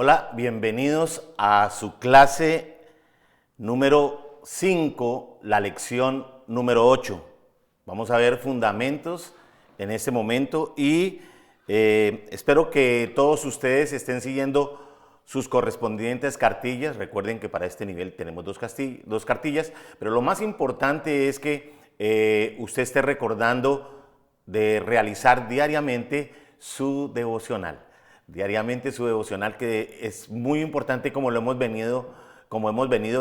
Hola, bienvenidos a su clase número 5, la lección número 8. Vamos a ver fundamentos en este momento y espero que todos ustedes estén siguiendo sus correspondientes cartillas. Recuerden que para este nivel tenemos dos cartillas, pero lo más importante es que usted esté recordando de realizar diariamente su devocional. Que es muy importante, como hemos venido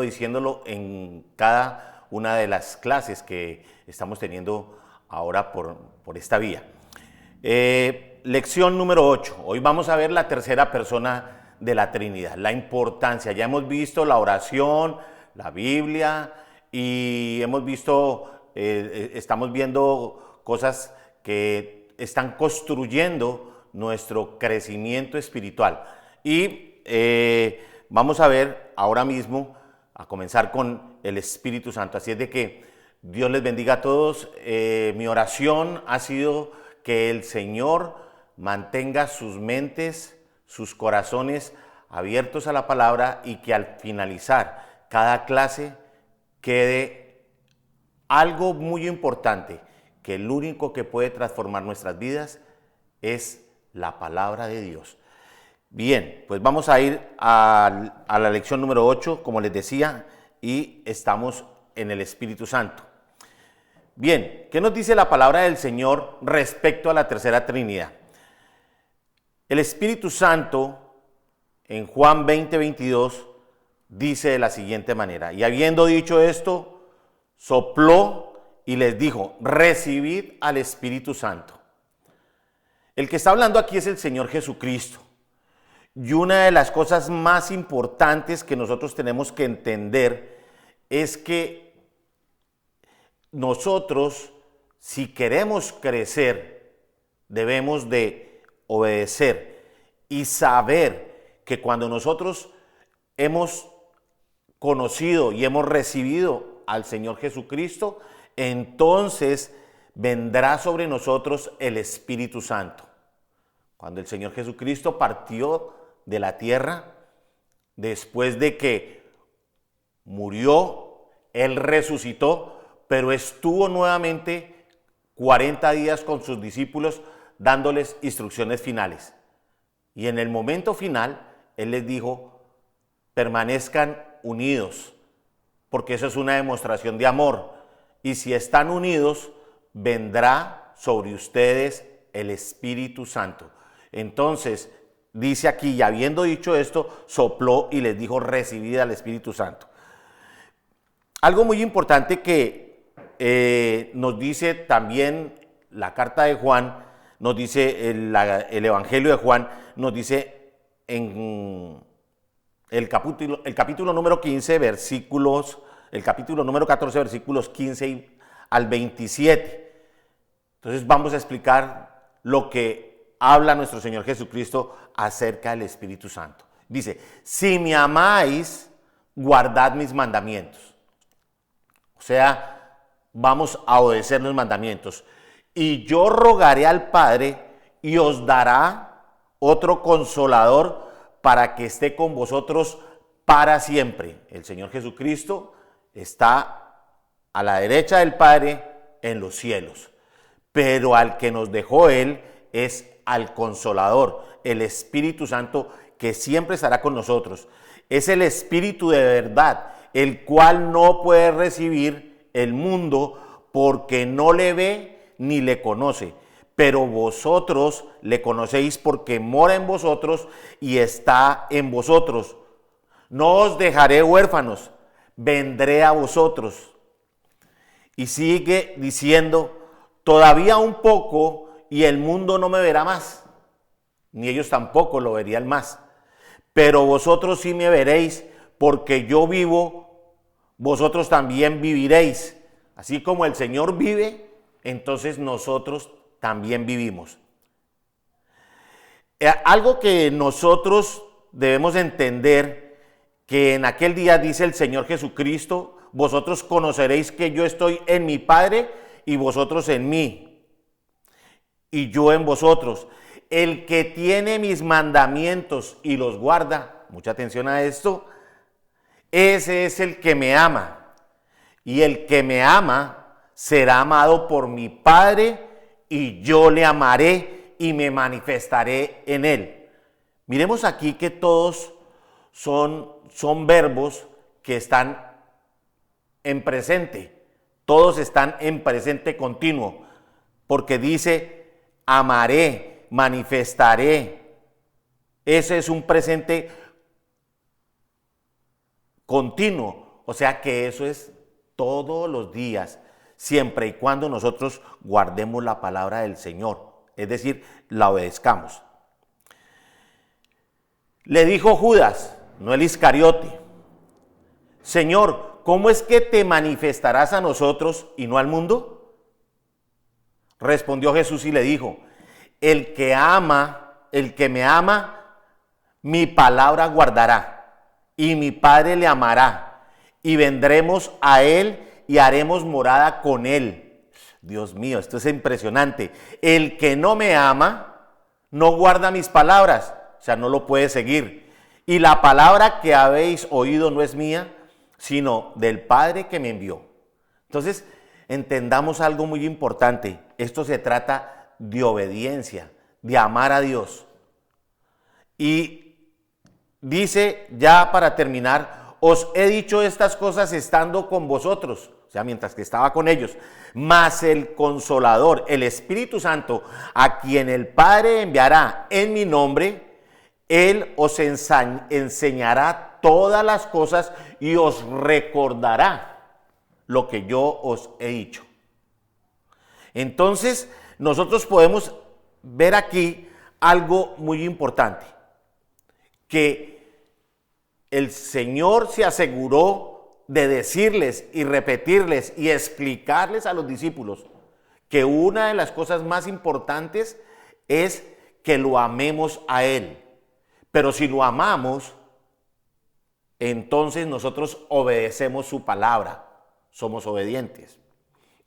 diciéndolo en cada una de las clases que estamos teniendo ahora por esta vía. Lección número 8. Hoy vamos a ver la tercera persona de la Trinidad, la importancia. Ya hemos visto la oración, la Biblia y estamos viendo cosas que están construyendo nuestro crecimiento espiritual. Y vamos a ver ahora mismo, a comenzar con el Espíritu Santo. Así es de que Dios les bendiga a todos. Mi oración ha sido que el Señor mantenga sus mentes, sus corazones abiertos a la palabra y que al finalizar cada clase quede algo muy importante, que el único que puede transformar nuestras vidas es la palabra de Dios. Bien, pues vamos a ir a la lección número 8, como les decía, y estamos en el Espíritu Santo. Bien, ¿qué nos dice la palabra del Señor respecto a la tercera Trinidad? El Espíritu Santo, en Juan 20:22, dice de la siguiente manera: y habiendo dicho esto, sopló y les dijo: recibid al Espíritu Santo. El que está hablando aquí es el Señor Jesucristo. Y una de las cosas más importantes que nosotros tenemos que entender es que nosotros, si queremos crecer, debemos de obedecer y saber que cuando nosotros hemos conocido y hemos recibido al Señor Jesucristo, entonces vendrá sobre nosotros el Espíritu Santo. Cuando el Señor Jesucristo partió de la tierra, después de que murió, Él resucitó, pero estuvo nuevamente 40 días con sus discípulos dándoles instrucciones finales. Y en el momento final, Él les dijo: permanezcan unidos, porque eso es una demostración de amor. Y si están unidos, vendrá sobre ustedes el Espíritu Santo. Entonces, dice aquí, y habiendo dicho esto, sopló y les dijo: recibid al Espíritu Santo. Algo muy importante que nos dice también la carta de Juan, nos dice el Evangelio de Juan, nos dice en el capítulo número 15, el capítulo número 14, versículos 15 al 27. Entonces vamos a explicar lo que habla nuestro Señor Jesucristo acerca del Espíritu Santo. Dice: si me amáis, guardad mis mandamientos. O sea, vamos a obedecer los mandamientos. Y yo rogaré al Padre y os dará otro consolador para que esté con vosotros para siempre. El Señor Jesucristo está a la derecha del Padre en los cielos. Pero al que nos dejó Él es al Consolador, el Espíritu Santo, que siempre estará con nosotros. Es el Espíritu de verdad, el cual no puede recibir el mundo porque no le ve ni le conoce. Pero vosotros le conocéis porque mora en vosotros y está en vosotros. No os dejaré huérfanos, vendré a vosotros. Y sigue diciendo: todavía un poco y el mundo no me verá más, ni ellos tampoco lo verían más. Pero vosotros sí me veréis, porque yo vivo, vosotros también viviréis. Así como el Señor vive, entonces nosotros también vivimos. Algo que nosotros debemos entender, que en aquel día dice el Señor Jesucristo: vosotros conoceréis que yo estoy en mi Padre y vosotros en mí, y yo en vosotros. el que tiene mis mandamientos y los guarda, mucha atención a esto, ese es el que me ama. Y el que me ama será amado por mi Padre, y yo le amaré y me manifestaré en él. Miremos aquí que todos son verbos que están en presente. Todos están en presente continuo, porque dice amaré, manifestaré. Ese es un presente continuo, o sea que eso es todos los días, siempre y cuando nosotros guardemos la palabra del Señor, es decir, la obedezcamos. Le dijo Judas, no el Iscariote: Señor, ¿cómo es que te manifestarás a nosotros y no al mundo? Respondió Jesús y le dijo: el que me ama, mi palabra guardará, y mi Padre le amará, y vendremos a él y haremos morada con él. Dios mío, esto es impresionante. El que no me ama, no guarda mis palabras, o sea, no lo puede seguir. Y la palabra que habéis oído no es mía, sino del Padre que me envió. Entonces, entendamos algo muy importante. Esto se trata de obediencia, de amar a Dios. Y dice, ya para terminar, os he dicho estas cosas estando con vosotros, o sea, mientras que estaba con ellos, mas el Consolador, el Espíritu Santo, a quien el Padre enviará en mi nombre, Él os enseñará todas las cosas y os recordará lo que yo os he dicho. Entonces, nosotros podemos ver aquí algo muy importante, que el Señor se aseguró de decirles y repetirles y explicarles a los discípulos que una de las cosas más importantes es que lo amemos a Él. Pero si lo amamos, entonces nosotros obedecemos su palabra, somos obedientes.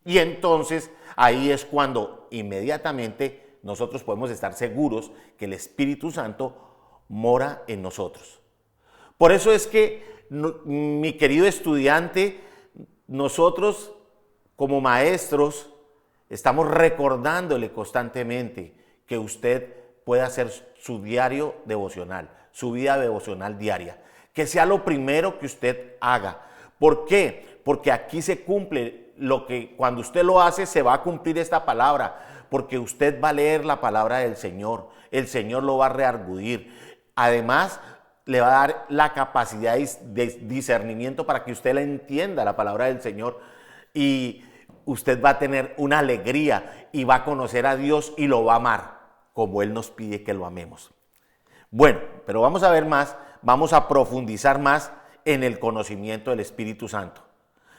Y entonces ahí es cuando inmediatamente nosotros podemos estar seguros que el Espíritu Santo mora en nosotros. Por eso es que, mi querido estudiante, nosotros como maestros estamos recordándole constantemente que usted puede hacer su diario devocional, su vida devocional diaria. Que sea lo primero que usted haga. ¿Por qué? Porque aquí se cumple lo que cuando usted lo hace se va a cumplir esta palabra, porque usted va a leer la palabra del Señor, el Señor lo va a reargudir. Además, le va a dar la capacidad de discernimiento para que usted la entienda, la palabra del Señor, y usted va a tener una alegría y va a conocer a Dios y lo va a amar, como Él nos pide que lo amemos. Bueno, pero vamos a ver más, vamos a profundizar más en el conocimiento del Espíritu Santo.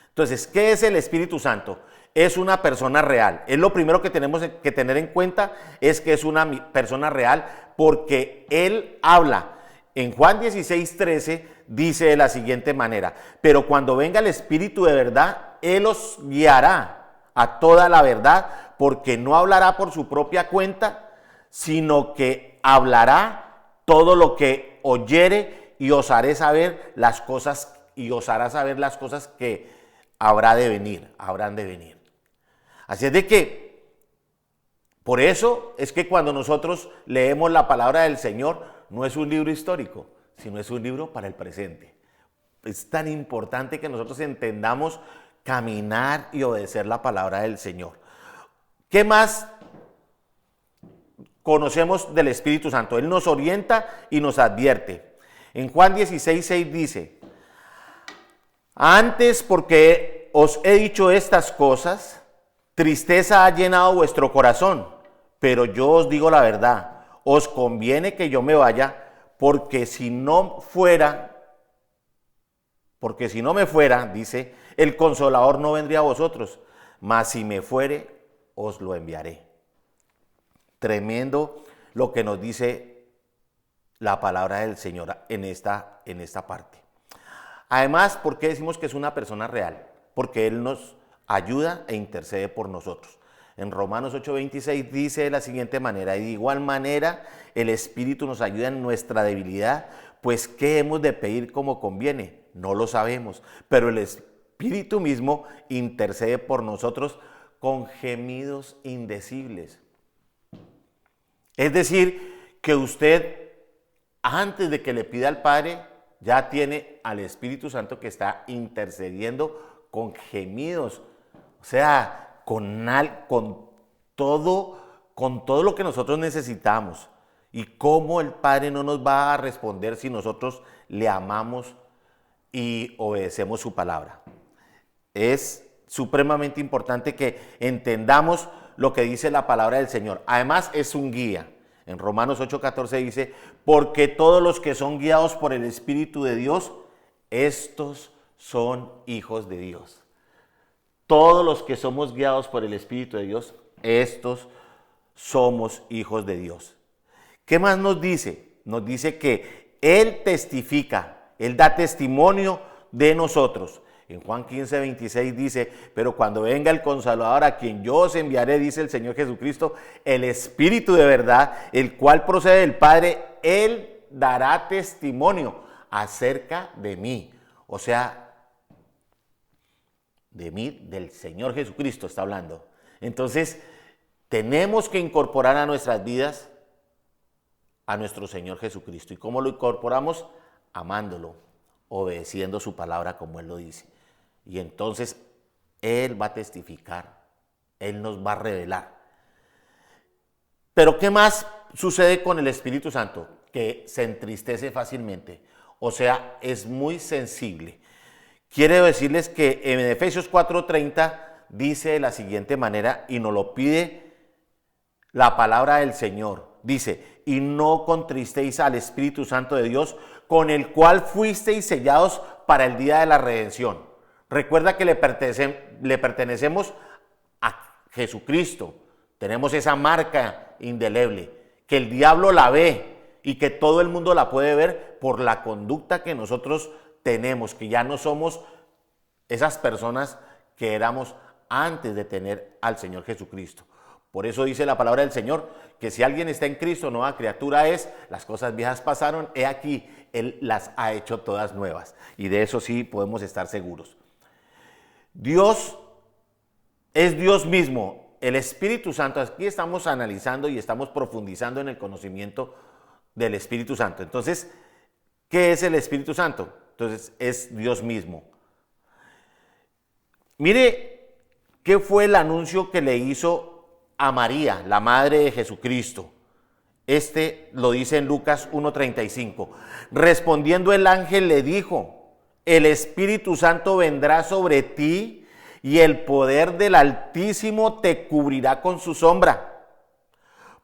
Entonces, ¿qué es el Espíritu Santo? Es una persona real. Es lo primero que tenemos que tener en cuenta, es que es una persona real porque Él habla. En Juan 16:13 dice de la siguiente manera: pero cuando venga el Espíritu de verdad, Él os guiará a toda la verdad, porque no hablará por su propia cuenta, sino que hablará todo lo que oyere y os hará saber las cosas que habrán de venir. Así es de que, por eso es que cuando nosotros leemos la palabra del Señor, no es un libro histórico, sino es un libro para el presente. Es tan importante que nosotros entendamos caminar y obedecer la palabra del Señor. ¿Qué más conocemos del Espíritu Santo? Él nos orienta y nos advierte. En Juan 16:6 dice: antes, porque os he dicho estas cosas, tristeza ha llenado vuestro corazón, pero yo os digo la verdad, os conviene que yo me vaya, porque si no me fuera, dice, el Consolador no vendría a vosotros, mas si me fuere, os lo enviaré. Tremendo lo que nos dice la palabra del Señor en esta parte. Además, ¿por qué decimos que es una persona real? Porque Él nos ayuda e intercede por nosotros. En Romanos 8:26 dice de la siguiente manera: y de igual manera el Espíritu nos ayuda en nuestra debilidad, pues ¿qué hemos de pedir como conviene? No lo sabemos, pero el Espíritu mismo intercede por nosotros con gemidos indecibles. Es decir, que usted, antes de que le pida al Padre, ya tiene al Espíritu Santo que está intercediendo con gemidos, o sea, con todo lo que nosotros necesitamos. Y cómo el Padre no nos va a responder si nosotros le amamos y obedecemos su palabra. Es supremamente importante que entendamos lo que dice la palabra del Señor. Además, es un guía. En Romanos 8:14 dice: porque todos los que son guiados por el Espíritu de Dios, estos son hijos de Dios. Todos los que somos guiados por el Espíritu de Dios, estos somos hijos de Dios. ¿Qué más nos dice? Nos dice que Él testifica, Él da testimonio de nosotros. En Juan 15:26 dice: pero cuando venga el Consolador, a quien yo os enviaré, dice el Señor Jesucristo, el Espíritu de verdad, el cual procede del Padre, Él dará testimonio acerca de mí. O sea, de mí, del Señor Jesucristo está hablando. Entonces, tenemos que incorporar a nuestras vidas a nuestro Señor Jesucristo. ¿Y cómo lo incorporamos? Amándolo, obedeciendo su palabra como Él lo dice. Y entonces Él va a testificar, Él nos va a revelar. Pero ¿qué más sucede con el Espíritu Santo? Que se entristece fácilmente, o sea, es muy sensible. Quiero decirles que en Efesios 4:30 dice de la siguiente manera, y nos lo pide la palabra del Señor. Dice: y no contristéis al Espíritu Santo de Dios, con el cual fuisteis sellados para el día de la redención. Recuerda que le pertenecemos a Jesucristo. Tenemos esa marca indeleble, que el diablo la ve y que todo el mundo la puede ver por la conducta que nosotros tenemos, que ya no somos esas personas que éramos antes de tener al Señor Jesucristo. Por eso dice la palabra del Señor, que si alguien está en Cristo, nueva criatura es, las cosas viejas pasaron, he aquí, Él las ha hecho todas nuevas. Y de eso sí podemos estar seguros. Dios es Dios mismo, el Espíritu Santo. Aquí estamos analizando y estamos profundizando en el conocimiento del Espíritu Santo. Entonces, ¿qué es el Espíritu Santo? Entonces, es Dios mismo. Mire, ¿qué fue el anuncio que le hizo a María, la madre de Jesucristo? Este lo dice en Lucas 1:35. Respondiendo el ángel le dijo: el Espíritu Santo vendrá sobre ti y el poder del Altísimo te cubrirá con su sombra.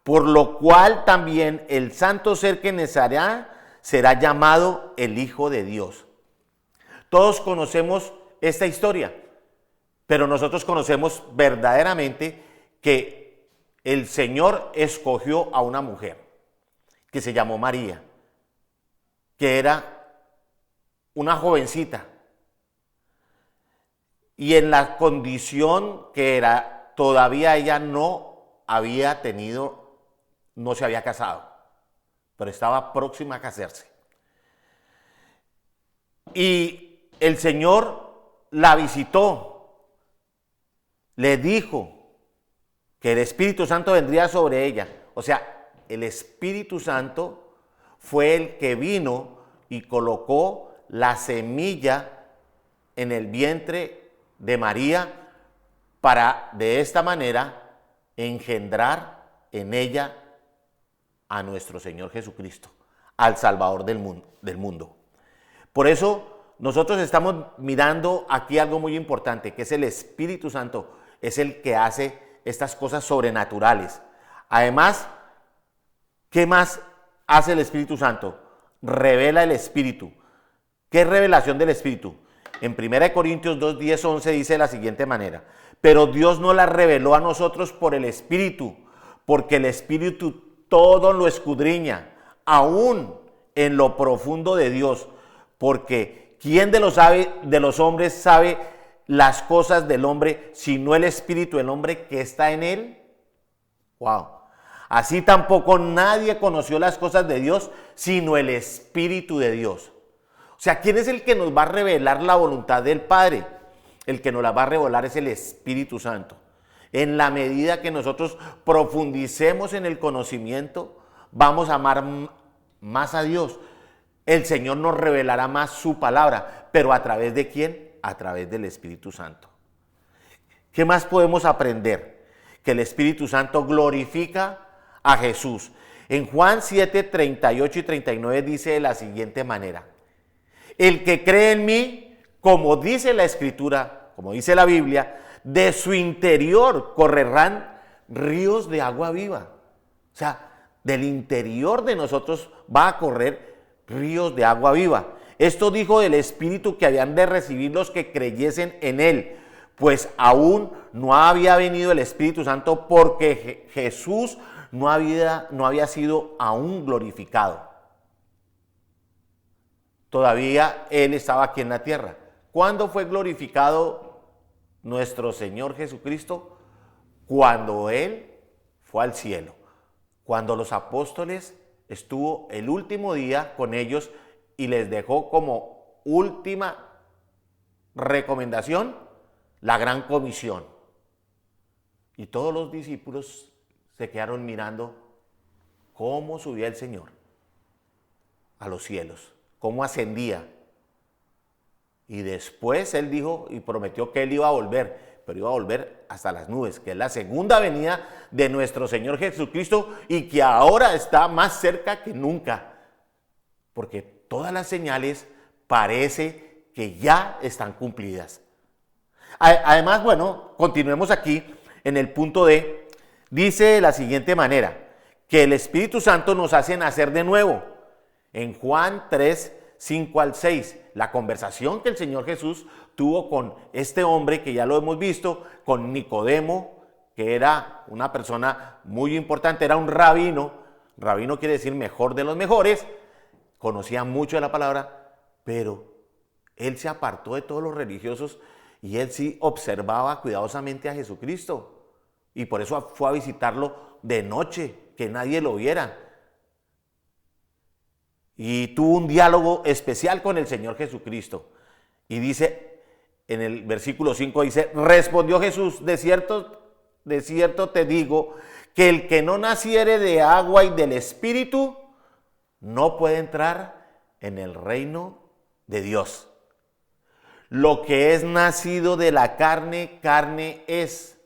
Por lo cual también el santo ser que nacerá será llamado el Hijo de Dios. Todos conocemos esta historia, pero nosotros conocemos verdaderamente que el Señor escogió a una mujer que se llamó María, que era una jovencita, y en la condición que era, todavía ella no se había casado, pero estaba próxima a casarse. Y el Señor la visitó, le dijo que el Espíritu Santo vendría sobre ella. O sea, el Espíritu Santo fue el que vino y colocó la semilla en el vientre de María para de esta manera engendrar en ella a nuestro Señor Jesucristo, al Salvador del mundo. Por eso nosotros estamos mirando aquí algo muy importante, que es el Espíritu Santo, es el que hace estas cosas sobrenaturales. Además, ¿qué más hace el Espíritu Santo? Revela el Espíritu. ¿Qué es revelación del Espíritu? En 1 Corintios 2, 10, 11 dice de la siguiente manera: pero Dios no la reveló a nosotros por el Espíritu, porque el Espíritu todo lo escudriña, aún en lo profundo de Dios, porque ¿quién de los hombres sabe las cosas del hombre, sino el espíritu del hombre que está en él. Wow. Así tampoco nadie conoció las cosas de Dios, sino el Espíritu de Dios. O sea, ¿quién es el que nos va a revelar la voluntad del Padre? El que nos la va a revelar es el Espíritu Santo. En la medida que nosotros profundicemos en el conocimiento, vamos a amar más a Dios. El Señor nos revelará más su palabra, pero ¿a través de quién? A través del Espíritu Santo. ¿Qué más podemos aprender? Que el Espíritu Santo glorifica a Jesús. En Juan 7, 38 y 39 dice de la siguiente manera: el que cree en mí, como dice la Escritura, como dice la Biblia, de su interior correrán ríos de agua viva. O sea, del interior de nosotros va a correr ríos de agua viva. Esto dijo del Espíritu que habían de recibir los que creyesen en él, pues aún no había venido el Espíritu Santo porque Jesús no había sido aún glorificado. Todavía él estaba aquí en la tierra. ¿Cuándo fue glorificado nuestro Señor Jesucristo? Cuando él fue al cielo. Cuando los apóstoles estuvo el último día con ellos y les dejó como última recomendación la gran comisión. Y todos los discípulos se quedaron mirando cómo subía el Señor a los cielos, cómo ascendía. Y después él dijo y prometió que él iba a volver, pero iba a volver hasta las nubes, que es la segunda venida de nuestro Señor Jesucristo y que ahora está más cerca que nunca, porque todas las señales parece que ya están cumplidas. Además, bueno, continuemos aquí en el punto D. Dice de la siguiente manera, que el Espíritu Santo nos hace nacer de nuevo. En Juan 3, 5 al 6, la conversación que el Señor Jesús tuvo con este hombre, que ya lo hemos visto, con Nicodemo, que era una persona muy importante, era un rabino. Rabino quiere decir mejor de los mejores, conocía mucho de la palabra, pero él se apartó de todos los religiosos y él sí observaba cuidadosamente a Jesucristo. Y por eso fue a visitarlo de noche, que nadie lo viera. Y tuvo un diálogo especial con el Señor Jesucristo. Y dice, en el versículo 5 dice, respondió Jesús, de cierto te digo, que el que no naciere de agua y del Espíritu, no puede entrar en el reino de Dios. Lo que es nacido de la carne, carne es.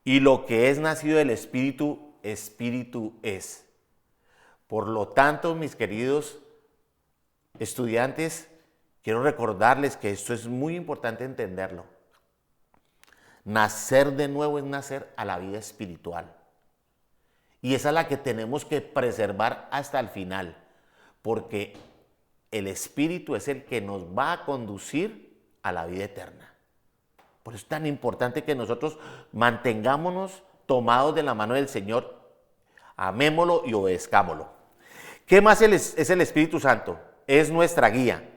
Y lo que es nacido del Espíritu, Espíritu es. Por lo tanto, mis queridos estudiantes, quiero recordarles que esto es muy importante entenderlo. Nacer de nuevo es nacer a la vida espiritual. Y esa es la que tenemos que preservar hasta el final, porque el Espíritu es el que nos va a conducir a la vida eterna. Por eso es tan importante que nosotros mantengámonos tomados de la mano del Señor, amémoslo y obedezcámoslo. ¿Qué más es el Espíritu Santo? Es nuestra guía.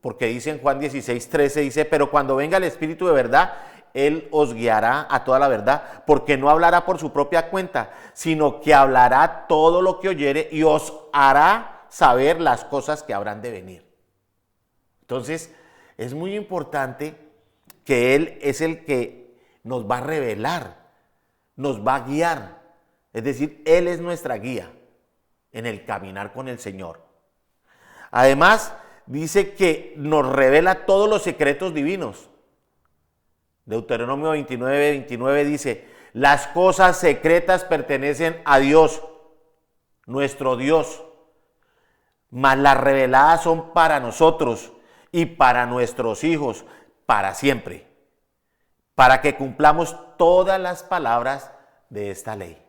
Porque dice en Juan 16, 13, dice, pero cuando venga el Espíritu de verdad, Él os guiará a toda la verdad, porque no hablará por su propia cuenta, sino que hablará todo lo que oyere y os hará saber las cosas que habrán de venir. Entonces, es muy importante que Él es el que nos va a revelar, nos va a guiar. Es decir, Él es nuestra guía en el caminar con el Señor. Además, dice que nos revela todos los secretos divinos. Deuteronomio 29, 29 dice, las cosas secretas pertenecen a Dios, nuestro Dios, mas las reveladas son para nosotros y para nuestros hijos, para siempre, para que cumplamos todas las palabras de esta ley.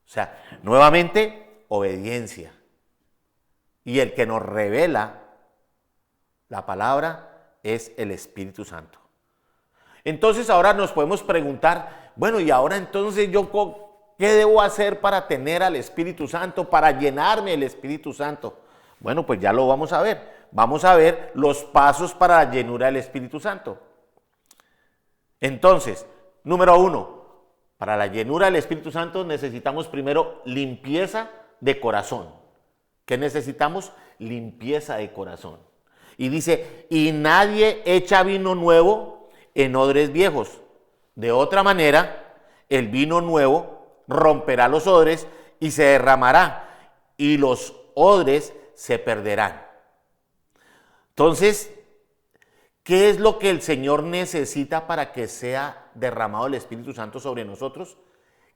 O sea, nuevamente, obediencia. Y el que nos revela la palabra es el Espíritu Santo. Entonces ahora nos podemos preguntar, bueno, y ahora entonces yo, ¿qué debo hacer para tener al Espíritu Santo, para llenarme del Espíritu Santo? Bueno, pues ya lo vamos a ver. Vamos a ver los pasos para la llenura del Espíritu Santo. Entonces, número uno, para la llenura del Espíritu Santo necesitamos primero limpieza de corazón. ¿Qué necesitamos? Limpieza de corazón. Y dice, y nadie echa vino nuevo en odres viejos. De otra manera, el vino nuevo romperá los odres y se derramará, y los odres se perderán. Entonces, ¿qué es lo que el Señor necesita para que sea derramado el Espíritu Santo sobre nosotros?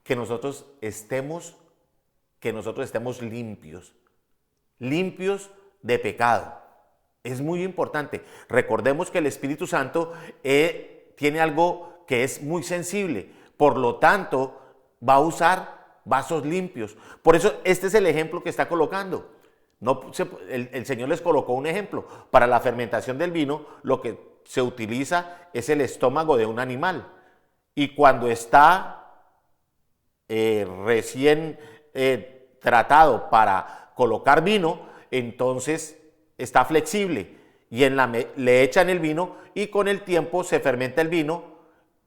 Que nosotros estemos limpios, limpios de pecado. Es muy importante. Recordemos que el Espíritu Santo tiene algo que es muy sensible, por lo tanto va a usar vasos limpios. Por eso este es el ejemplo que está colocando. El Señor les colocó un ejemplo. Para la fermentación del vino, lo que se utiliza es el estómago de un animal. Y cuando está recién tratado para colocar vino, entonces está flexible. Y le echan el vino y con el tiempo se fermenta el vino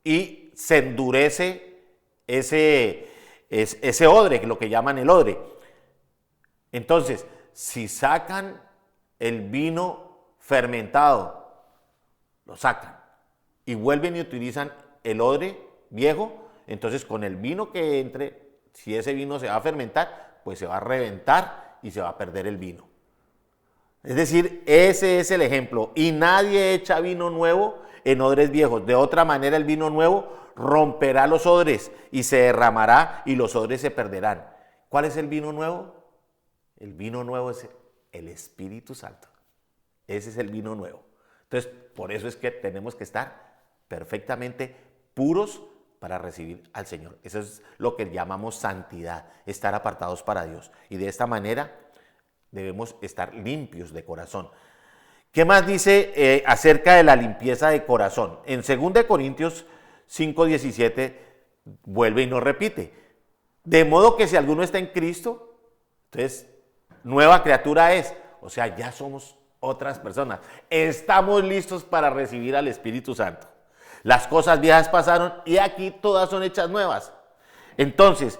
y se endurece ese odre, lo que llaman el odre. Entonces, si sacan el vino fermentado, lo sacan y vuelven y utilizan el odre viejo, entonces con el vino que entre, si ese vino se va a fermentar, pues se va a reventar y se va a perder el vino. Es decir, ese es el ejemplo. Y nadie echa vino nuevo en odres viejos. De otra manera, el vino nuevo romperá los odres y se derramará y los odres se perderán. ¿Cuál es el vino nuevo? El vino nuevo es el Espíritu Santo. Ese es el vino nuevo. Entonces, por eso es que tenemos que estar perfectamente puros para recibir al Señor. Eso es lo que llamamos santidad, estar apartados para Dios. Y de esta manera debemos estar limpios de corazón. ¿Qué más dice acerca de la limpieza de corazón? En 2 Corintios 5:17 vuelve y nos repite. De modo que si alguno está en Cristo, entonces nueva criatura es. O sea, ya somos otras personas. Estamos listos para recibir al Espíritu Santo. Las cosas viejas pasaron y aquí todas son hechas nuevas. Entonces,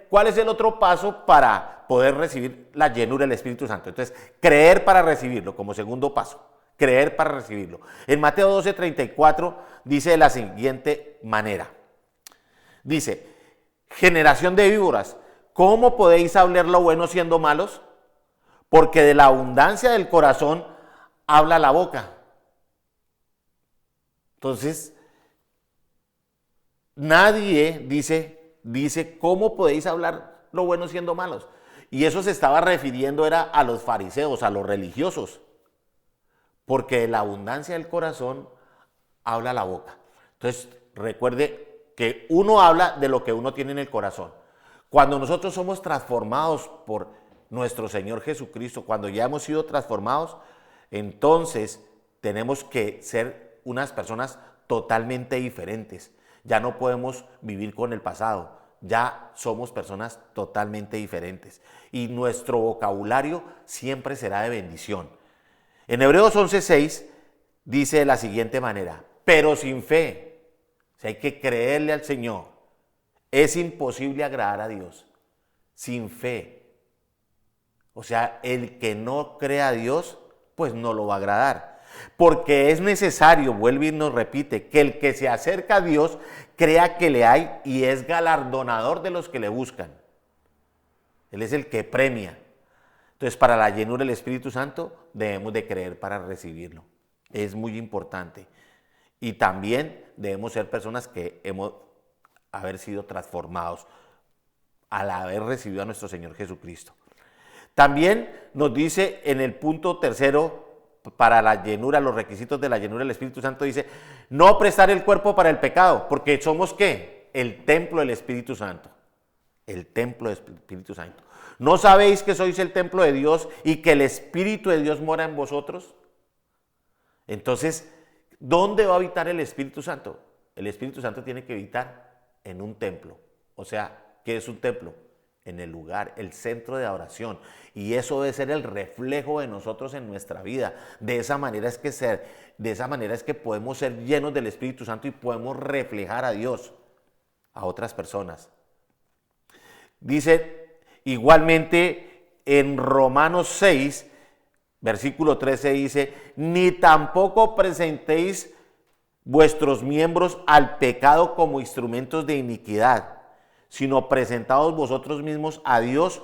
¿cuál es el otro paso para poder recibir la llenura del Espíritu Santo? Entonces, creer para recibirlo como segundo paso. Creer para recibirlo. En Mateo 12:34 dice de la siguiente manera. Dice, generación de víboras, ¿cómo podéis hablar lo bueno siendo malos? Porque de la abundancia del corazón habla la boca. Entonces, nadie dice, ¿cómo podéis hablar lo bueno siendo malos? Y eso se estaba refiriendo era a los fariseos, a los religiosos. Porque de la abundancia del corazón habla la boca. Entonces, recuerde que uno habla de lo que uno tiene en el corazón. Cuando nosotros somos transformados por nuestro Señor Jesucristo, cuando ya hemos sido transformados, entonces tenemos que ser unas personas totalmente diferentes. Ya no podemos vivir con el pasado, ya somos personas totalmente diferentes. Y nuestro vocabulario siempre será de bendición. En Hebreos 11:6 dice de la siguiente manera, pero sin fe, o sea, hay que creerle al Señor, es imposible agradar a Dios, sin fe. O sea, el que no crea a Dios, pues no lo va a agradar. Porque es necesario, vuelve y nos repite, que el que se acerca a Dios crea que le hay y es galardonador de los que le buscan. Él es el que premia. Entonces, para la llenura del Espíritu Santo debemos de creer para recibirlo. Es muy importante. Y también debemos ser personas que hemos haber sido transformados al haber recibido a nuestro Señor Jesucristo. También nos dice en el punto tercero, para la llenura, los requisitos de la llenura del Espíritu Santo, dice, no prestar el cuerpo para el pecado, porque somos ¿qué? El templo del Espíritu Santo. El templo del Espíritu Santo. ¿No sabéis que sois el templo de Dios y que el Espíritu de Dios mora en vosotros? Entonces, ¿dónde va a habitar el Espíritu Santo? El Espíritu Santo tiene que habitar en un templo. O sea, ¿qué es un templo? en el lugar, el centro de adoración. Y eso debe ser el reflejo de nosotros en nuestra vida. De esa manera es que podemos ser llenos del Espíritu Santo y podemos reflejar a Dios a otras personas. Dice igualmente en Romanos 6, versículo 13 dice, ni tampoco presentéis vuestros miembros al pecado como instrumentos de iniquidad, sino presentaos vosotros mismos a Dios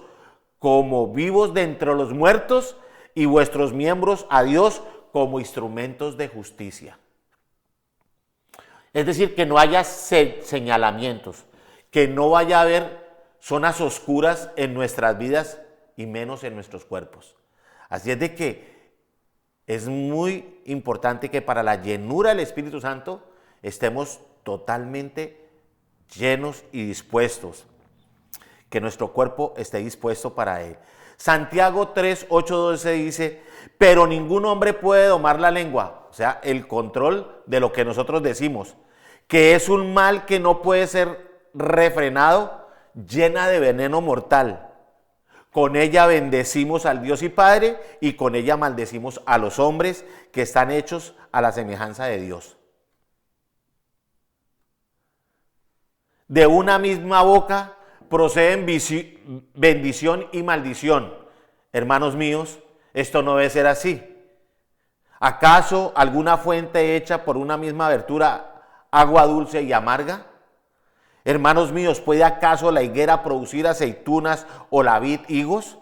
como vivos de entre los muertos y vuestros miembros a Dios como instrumentos de justicia. Es decir, que no haya señalamientos, que no vaya a haber zonas oscuras en nuestras vidas y menos en nuestros cuerpos. Así es de que es muy importante que para la llenura del Espíritu Santo estemos totalmente llenos y dispuestos, que nuestro cuerpo esté dispuesto para Él. Santiago 3, 8, 12 dice, pero ningún hombre puede domar la lengua, o sea, el control de lo que nosotros decimos, que es un mal que no puede ser refrenado, llena de veneno mortal. Con ella bendecimos al Dios y Padre y con ella maldecimos a los hombres que están hechos a la semejanza de Dios. De una misma boca proceden bendición y maldición. Hermanos míos, esto no debe ser así. ¿Acaso alguna fuente hecha por una misma abertura, agua dulce y amarga? Hermanos míos, ¿puede acaso la higuera producir aceitunas o la vid higos?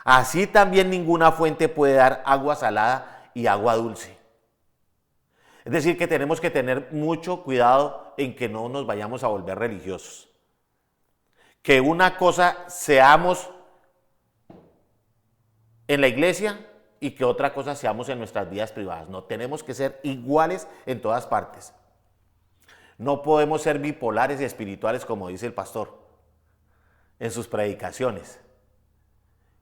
Así también ninguna fuente puede dar agua salada y agua dulce. Es decir, que tenemos que tener mucho cuidado en que no nos vayamos a volver religiosos. Que una cosa seamos en la iglesia y que otra cosa seamos en nuestras vidas privadas. No, tenemos que ser iguales en todas partes. No podemos ser bipolares y espirituales, como dice el pastor en sus predicaciones.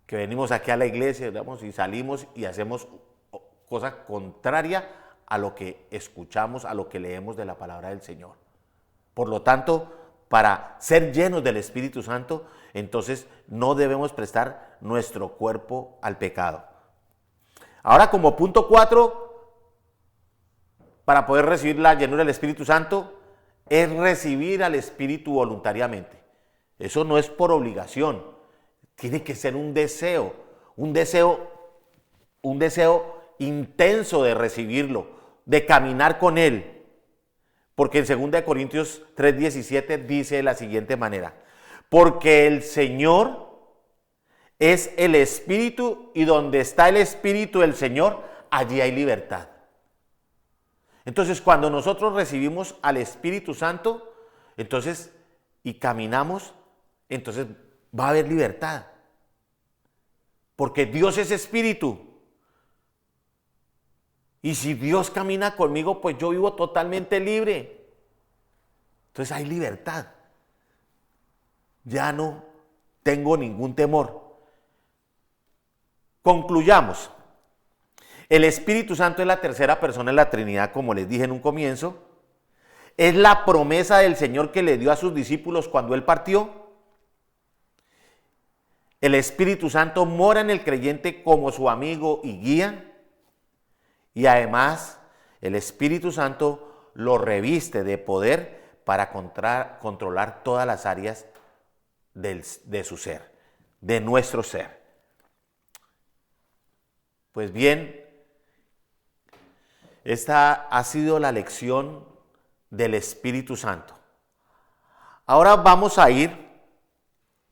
Que venimos aquí a la iglesia, digamos, y salimos y hacemos cosa contraria a lo que escuchamos, a lo que leemos de la palabra del Señor. Por lo tanto, para ser llenos del Espíritu Santo, entonces no debemos prestar nuestro cuerpo al pecado. Ahora, como punto 4, para poder recibir la llenura del Espíritu Santo, es recibir al Espíritu voluntariamente. Eso no es por obligación, tiene que ser un deseo intenso de recibirlo, de caminar con Él. Porque en 2 Corintios 3:17 dice de la siguiente manera, porque el Señor es el Espíritu y donde está el Espíritu del Señor, allí hay libertad. Entonces, cuando nosotros recibimos al Espíritu Santo, entonces, y caminamos, entonces va a haber libertad. Porque Dios es Espíritu. Y si Dios camina conmigo, pues yo vivo totalmente libre. Entonces hay libertad. Ya no tengo ningún temor. Concluyamos. El Espíritu Santo es la tercera persona en la Trinidad, como les dije en un comienzo. Es la promesa del Señor que le dio a sus discípulos cuando Él partió. El Espíritu Santo mora en el creyente como su amigo y guía. Y además, el Espíritu Santo lo reviste de poder para controlar todas las áreas de su ser, de nuestro ser. Pues bien, esta ha sido la lección del Espíritu Santo. Ahora vamos a ir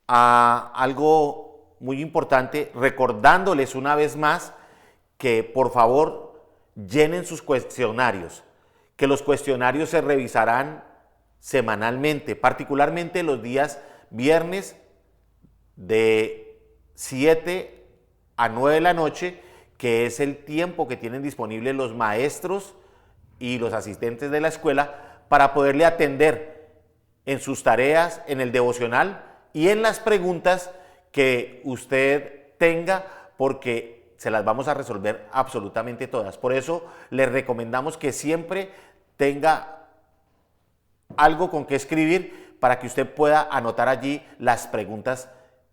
a algo muy importante, recordándoles una vez más que por favor llenen sus cuestionarios, que los cuestionarios se revisarán semanalmente, particularmente los días viernes de 7 a 9 de la noche, que es el tiempo que tienen disponible los maestros y los asistentes de la escuela para poderle atender en sus tareas, en el devocional y en las preguntas que usted tenga, porque se las vamos a resolver absolutamente todas. Por eso les recomendamos que siempre tenga algo con que escribir para que usted pueda anotar allí las preguntas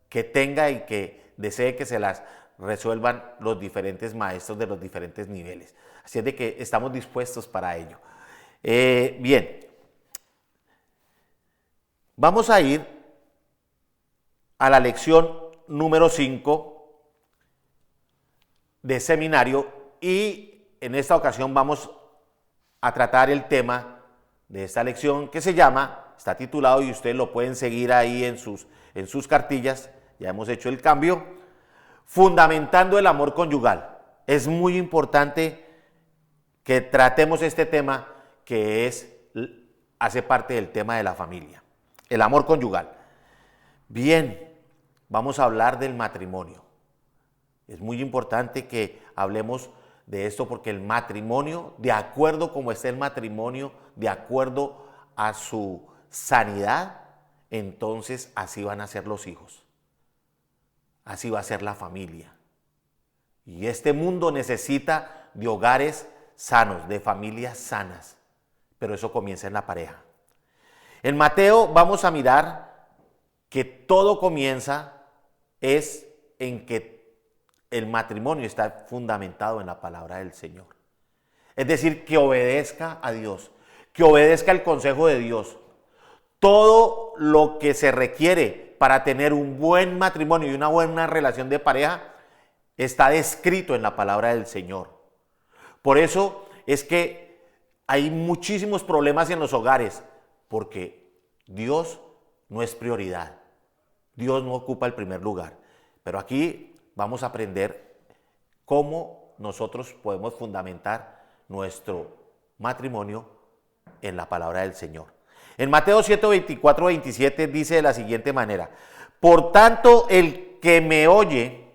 que tenga y que desee que se las resuelvan los diferentes maestros de los diferentes niveles. Así es de que estamos dispuestos para ello. Bien, vamos a ir a la lección número 5 de seminario y en esta ocasión vamos a tratar el tema de esta lección que se llama, está titulado y ustedes lo pueden seguir ahí en sus cartillas, ya hemos hecho el cambio, fundamentando el amor conyugal. Es muy importante que tratemos este tema que hace parte del tema de la familia, el amor conyugal. Bien, vamos a hablar del matrimonio. Es muy importante que hablemos de esto porque el matrimonio, de acuerdo como está el matrimonio, de acuerdo a su sanidad, entonces así van a ser los hijos. Así va a ser la familia. Y este mundo necesita de hogares sanos, de familias sanas. Pero eso comienza en la pareja. En Mateo vamos a mirar que todo comienza es en que el matrimonio está fundamentado en la palabra del Señor. Es decir, que obedezca a Dios, que obedezca el consejo de Dios. Todo lo que se requiere para tener un buen matrimonio y una buena relación de pareja está descrito en la palabra del Señor. Por eso es que hay muchísimos problemas en los hogares, porque Dios no es prioridad. Dios no ocupa el primer lugar. Pero aquí vamos a aprender cómo nosotros podemos fundamentar nuestro matrimonio en la palabra del Señor. En Mateo 7, 24, 27 dice de la siguiente manera: por tanto, el que me oye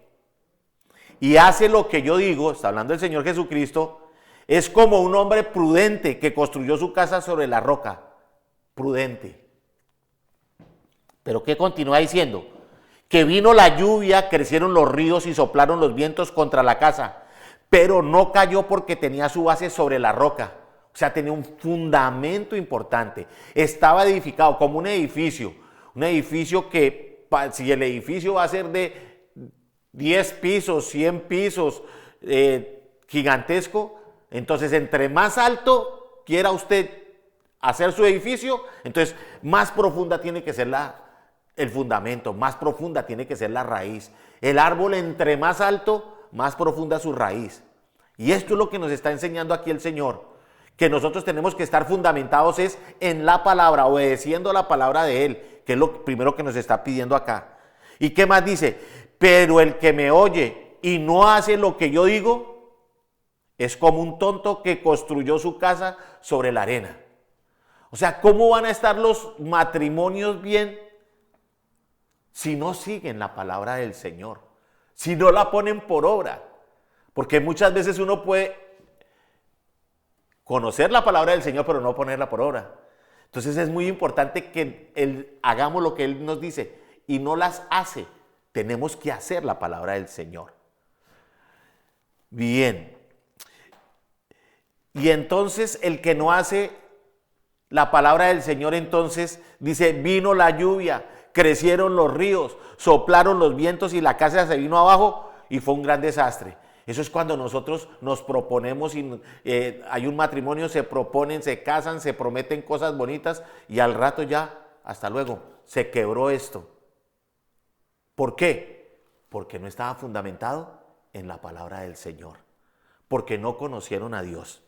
y hace lo que yo digo, está hablando el Señor Jesucristo, es como un hombre prudente que construyó su casa sobre la roca. Prudente. Pero ¿qué continúa diciendo? Que vino la lluvia, crecieron los ríos y soplaron los vientos contra la casa, pero no cayó porque tenía su base sobre la roca. O sea, tenía un fundamento importante. Estaba edificado como un edificio que, si el edificio va a ser de 10 pisos, 100 pisos, gigantesco, entonces entre más alto quiera usted hacer su edificio, entonces más profunda tiene que ser el fundamento, más profunda tiene que ser la raíz. El árbol entre más alto, más profunda su raíz. Y esto es lo que nos está enseñando aquí el Señor, que nosotros tenemos que estar fundamentados es en la palabra, obedeciendo la palabra de Él, que es lo primero que nos está pidiendo acá. ¿Y qué más dice? Pero el que me oye y no hace lo que yo digo, es como un tonto que construyó su casa sobre la arena. O sea, ¿cómo van a estar los matrimonios bien si no siguen la palabra del Señor? Si no la ponen por obra. Porque muchas veces uno puede conocer la palabra del Señor, pero no ponerla por obra. Entonces es muy importante que hagamos lo que Él nos dice y no las hace. Tenemos que hacer la palabra del Señor. Bien. Y entonces el que no hace la palabra del Señor, entonces dice, vino la lluvia, crecieron los ríos, soplaron los vientos y la casa se vino abajo y fue un gran desastre. Eso es cuando nosotros nos proponemos, y hay un matrimonio, se proponen, se casan, se prometen cosas bonitas y al rato ya, hasta luego, se quebró esto. ¿Por qué? Porque no estaba fundamentado en la palabra del Señor, porque no conocieron a Dios.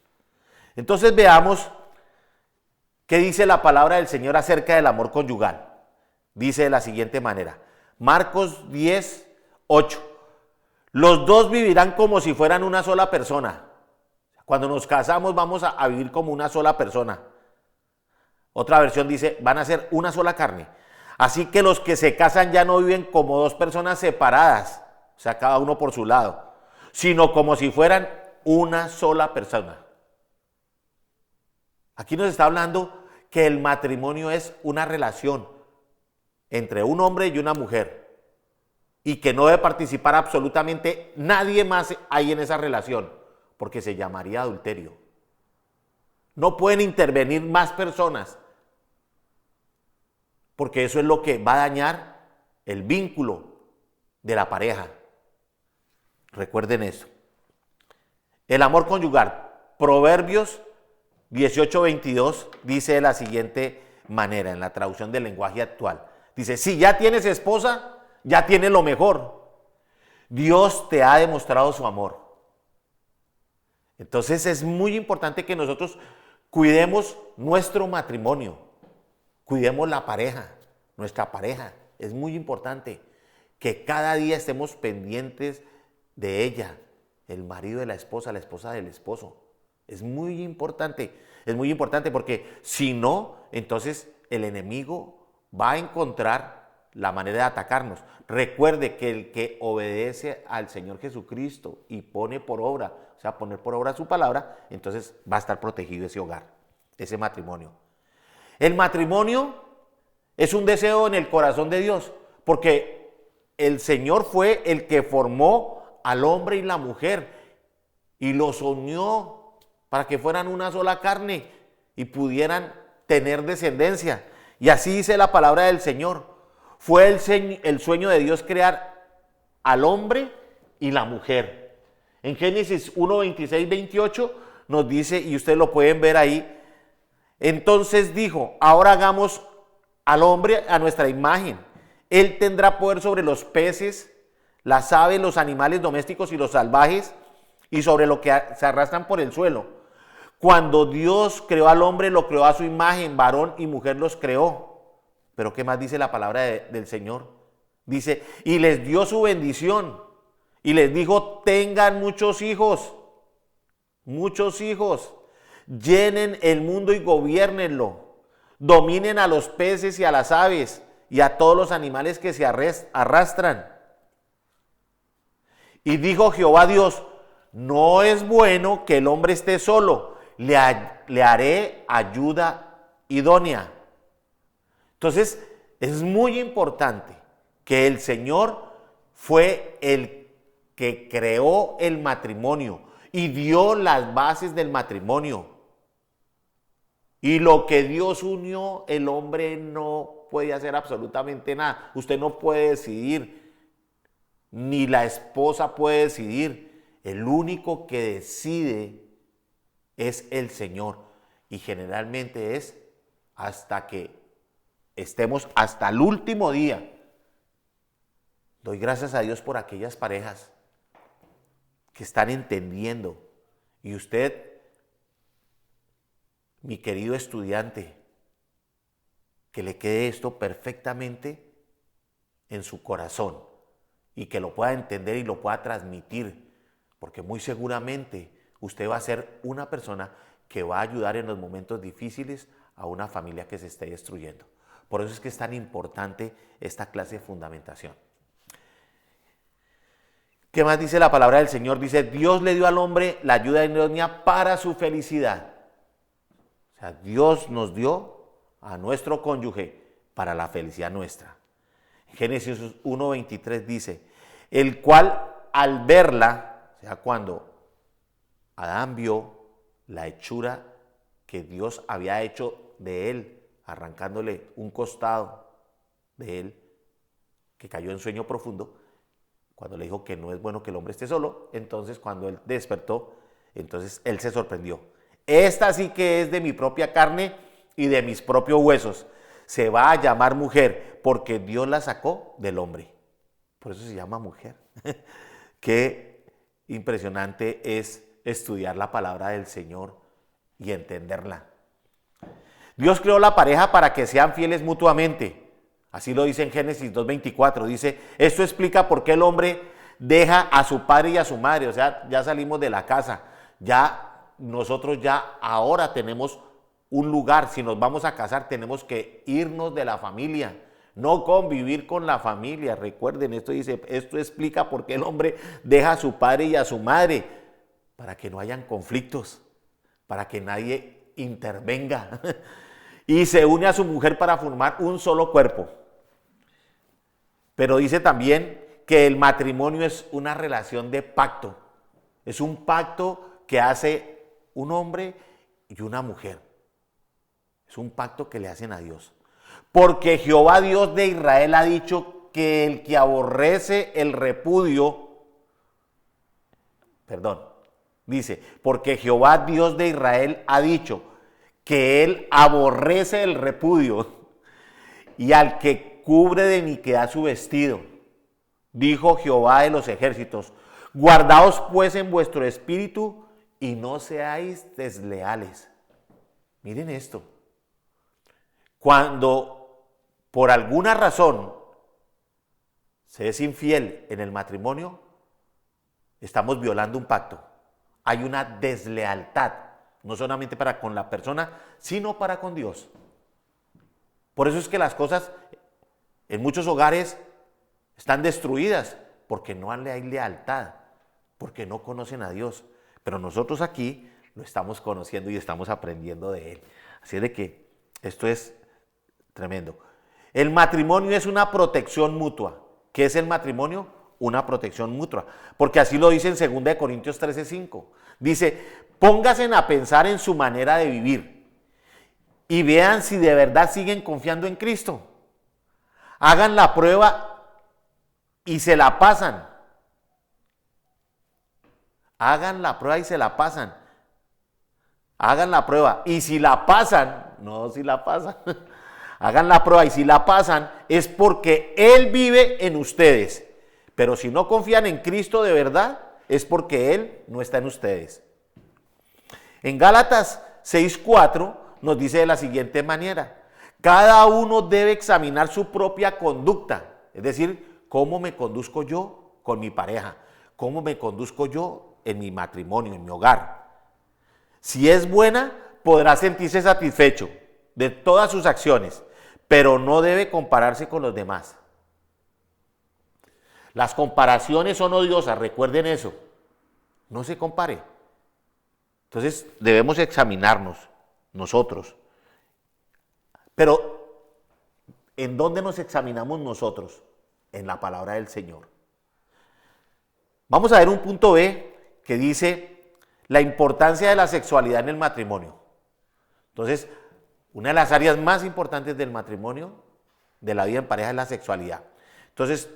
Entonces veamos qué dice la palabra del Señor acerca del amor conyugal. Dice de la siguiente manera, Marcos 10, 8. Los dos vivirán como si fueran una sola persona. Cuando nos casamos vamos a vivir como una sola persona. Otra versión dice, van a ser una sola carne. Así que los que se casan ya no viven como dos personas separadas, o sea, cada uno por su lado, sino como si fueran una sola persona. Aquí nos está hablando que el matrimonio es una relación entre un hombre y una mujer y que no debe participar absolutamente nadie más ahí en esa relación, porque se llamaría adulterio. No pueden intervenir más personas. porque eso es lo que va a dañar el vínculo de la pareja. Recuerden eso. El amor conyugal. Proverbios 18:22 dice de la siguiente manera, en la traducción del lenguaje actual. Dice, si ya tienes esposa, ya tienes lo mejor. Dios te ha demostrado su amor. Entonces es muy importante que nosotros cuidemos nuestro matrimonio, cuidemos la pareja, nuestra pareja. Es muy importante que cada día estemos pendientes de ella, el marido de la esposa del esposo. Es muy importante porque si no, entonces el enemigo va a encontrar la manera de atacarnos. Recuerde que el que obedece al Señor Jesucristo y pone por obra, o sea, poner por obra su palabra, entonces va a estar protegido ese hogar, ese matrimonio. El matrimonio es un deseo en el corazón de Dios, porque el Señor fue el que formó al hombre y la mujer y los unió para que fueran una sola carne y pudieran tener descendencia. Y así dice la palabra del Señor. Fue el sueño de Dios crear al hombre y la mujer. En Génesis 1, 26, 28 nos dice, y ustedes lo pueden ver ahí, entonces dijo, ahora hagamos al hombre a nuestra imagen. Él tendrá poder sobre los peces, las aves, los animales domésticos y los salvajes, y sobre lo que se arrastran por el suelo. Cuando Dios creó al hombre, lo creó a su imagen, varón y mujer los creó. Pero ¿qué más dice la palabra del Señor? Dice, y les dio su bendición, y les dijo, tengan muchos hijos, llenen el mundo y gobiernenlo, dominen a los peces y a las aves, y a todos los animales que se arrastran. Y dijo Jehová Dios, no es bueno que el hombre esté solo, le haré ayuda idónea. Entonces, es muy importante que el Señor fue el que creó el matrimonio y dio las bases del matrimonio. Y lo que Dios unió, el hombre no puede hacer absolutamente nada. Usted no puede decidir, ni la esposa puede decidir. El único que decide es el Señor. Y generalmente es hasta que estemos hasta el último día. Doy gracias a Dios por aquellas parejas que están entendiendo. Y usted, mi querido estudiante, que le quede esto perfectamente en su corazón y que lo pueda entender y lo pueda transmitir, porque muy seguramente usted va a ser una persona que va a ayudar en los momentos difíciles a una familia que se esté destruyendo. Por eso es que es tan importante esta clase de fundamentación. ¿Qué más dice la palabra del Señor? Dice, Dios le dio al hombre la ayuda idónea para su felicidad. O sea, Dios nos dio a nuestro cónyuge para la felicidad nuestra. Génesis 1:23 dice, el cual al verla, o sea, cuando Adán vio la hechura que Dios había hecho de él, arrancándole un costado de él, que cayó en sueño profundo, cuando le dijo que no es bueno que el hombre esté solo, entonces cuando él despertó, entonces él se sorprendió. Esta sí que es de mi propia carne y de mis propios huesos. Se va a llamar mujer porque Dios la sacó del hombre. Por eso se llama mujer. Qué impresionante es estudiar la palabra del Señor y entenderla. Dios creó la pareja para que sean fieles mutuamente. Así lo dice en Génesis 2:24. Dice, esto explica por qué el hombre deja a su padre y a su madre. O sea, ya salimos de la casa. Ya nosotros ya ahora tenemos un lugar. Si nos vamos a casar, tenemos que irnos de la familia. No convivir con la familia. Recuerden, esto dice, esto explica por qué el hombre deja a su padre y a su madre. Para que no hayan conflictos. Para que nadie intervenga. Y se une a su mujer para formar un solo cuerpo. Pero dice también que el matrimonio es una relación de pacto. Es un pacto que hace un hombre y una mujer. Es un pacto que le hacen a Dios. porque Jehová Dios de Israel ha dicho que el que aborrece el repudio, dice, porque Jehová Dios de Israel ha dicho que él aborrece el repudio y al que cubre de iniquidad su vestido. Dijo Jehová de los ejércitos, guardaos pues en vuestro espíritu y no seáis desleales. Miren esto. Cuando por alguna razón se es infiel en el matrimonio, estamos violando un pacto. Hay una deslealtad, no solamente para con la persona, sino para con Dios. Por eso es que las cosas en muchos hogares están destruidas, porque no hay lealtad, porque no conocen a Dios. Pero nosotros aquí lo estamos conociendo y estamos aprendiendo de Él. Así de que esto es tremendo. El matrimonio es una protección mutua. ¿Qué es el matrimonio? Una protección mutua. Porque así lo dice en 2 Corintios 13:5. Dice, pónganse a pensar en su manera de vivir y vean si de verdad siguen confiando en Cristo. Hagan la prueba y se la pasan. Hagan la prueba y se la pasan. Hagan la prueba y si la pasan, no si la pasan, hagan la prueba y si la pasan es porque Él vive en ustedes. Pero si no confían en Cristo de verdad, es porque Él no está en ustedes. En Gálatas 6:4 nos dice de la siguiente manera, cada uno debe examinar su propia conducta, es decir, cómo me conduzco yo con mi pareja, cómo me conduzco yo en mi matrimonio, en mi hogar. Si es buena, podrá sentirse satisfecho de todas sus acciones, pero no debe compararse con los demás. Las comparaciones son odiosas, recuerden eso. No se compare. Entonces debemos examinarnos nosotros. Pero, ¿en dónde nos examinamos nosotros? En la palabra del Señor. Vamos a ver un punto B que dice la importancia de la sexualidad en el matrimonio. Entonces, una de las áreas más importantes del matrimonio, de la vida en pareja, es la sexualidad. Entonces,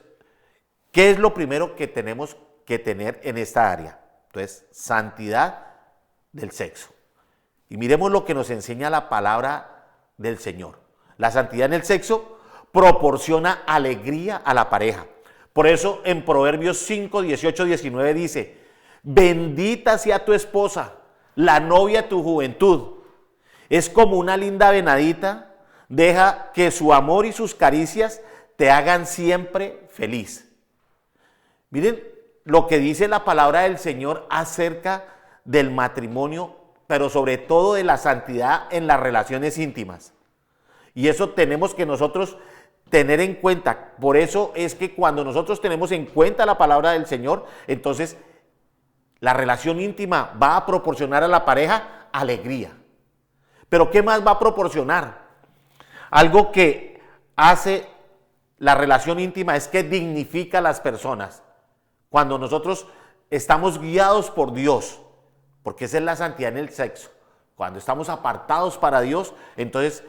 ¿qué es lo primero que tenemos que tener en esta área? Entonces, santidad del sexo. Y miremos lo que nos enseña la palabra del Señor. La santidad en el sexo proporciona alegría a la pareja. Por eso en Proverbios 5, 18, 19 dice, bendita sea tu esposa, la novia de tu juventud. Es como una linda venadita, deja que su amor y sus caricias te hagan siempre feliz. Miren lo que dice la palabra del Señor acerca del matrimonio, pero sobre todo de la santidad en las relaciones íntimas. Y eso tenemos que nosotros tener en cuenta. Por eso es que cuando nosotros tenemos en cuenta la palabra del Señor, entonces la relación íntima va a proporcionar a la pareja alegría. Pero ¿qué más va a proporcionar? Algo que hace la relación íntima es que dignifica a las personas. Cuando nosotros estamos guiados por Dios, porque esa es la santidad en el sexo. Cuando estamos apartados para Dios, entonces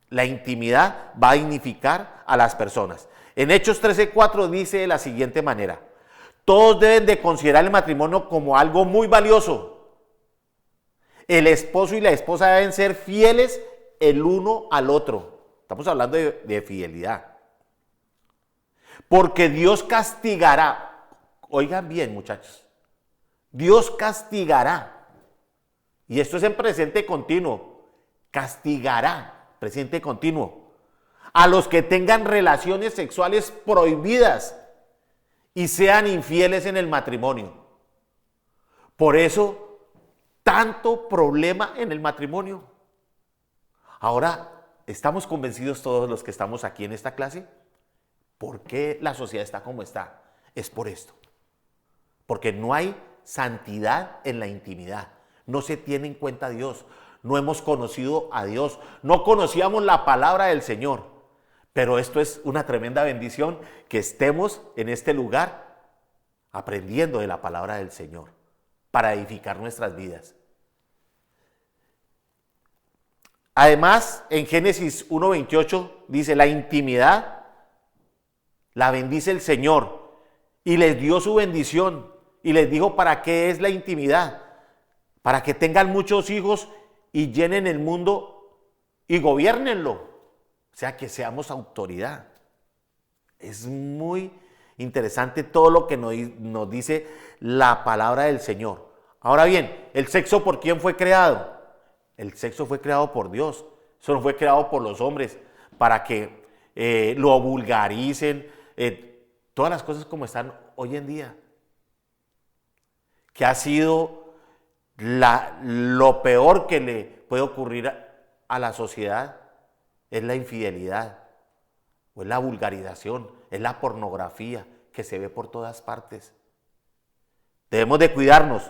la intimidad va a dignificar a las personas. En Hechos 13:4 dice de la siguiente manera, todos deben de considerar el matrimonio como algo muy valioso. El esposo y la esposa deben ser fieles el uno al otro. Estamos hablando de fidelidad. Porque Dios castigará. Oigan bien, muchachos. Dios castigará. Y esto es en presente continuo. Castigará, presente continuo, a los que tengan relaciones sexuales prohibidas y sean infieles en el matrimonio. Por eso, tanto problema en el matrimonio. Ahora, ¿estamos convencidos todos los que estamos aquí en esta clase? ¿Por qué la sociedad está como está? Es por esto. Porque no hay santidad en la intimidad. No se tiene en cuenta a Dios. No hemos conocido a Dios. No conocíamos la palabra del Señor. Pero esto es una tremenda bendición que estemos en este lugar aprendiendo de la palabra del Señor para edificar nuestras vidas. Además, en Génesis 1:28 dice, la intimidad la bendice el Señor y les dio su bendición y les dijo para qué es la intimidad, para que tengan muchos hijos y llenen el mundo y gobiernenlo, o sea, que seamos autoridad. Es muy interesante todo lo que nos dice la palabra del Señor. Ahora bien, ¿el sexo por quién fue creado? El sexo fue creado por Dios. Eso no fue creado por los hombres para que lo vulgaricen, todas las cosas como están hoy en día. Que ha sido lo peor que le puede ocurrir a la sociedad, es la infidelidad, o es la vulgarización, es la pornografía que se ve por todas partes. Debemos de cuidarnos.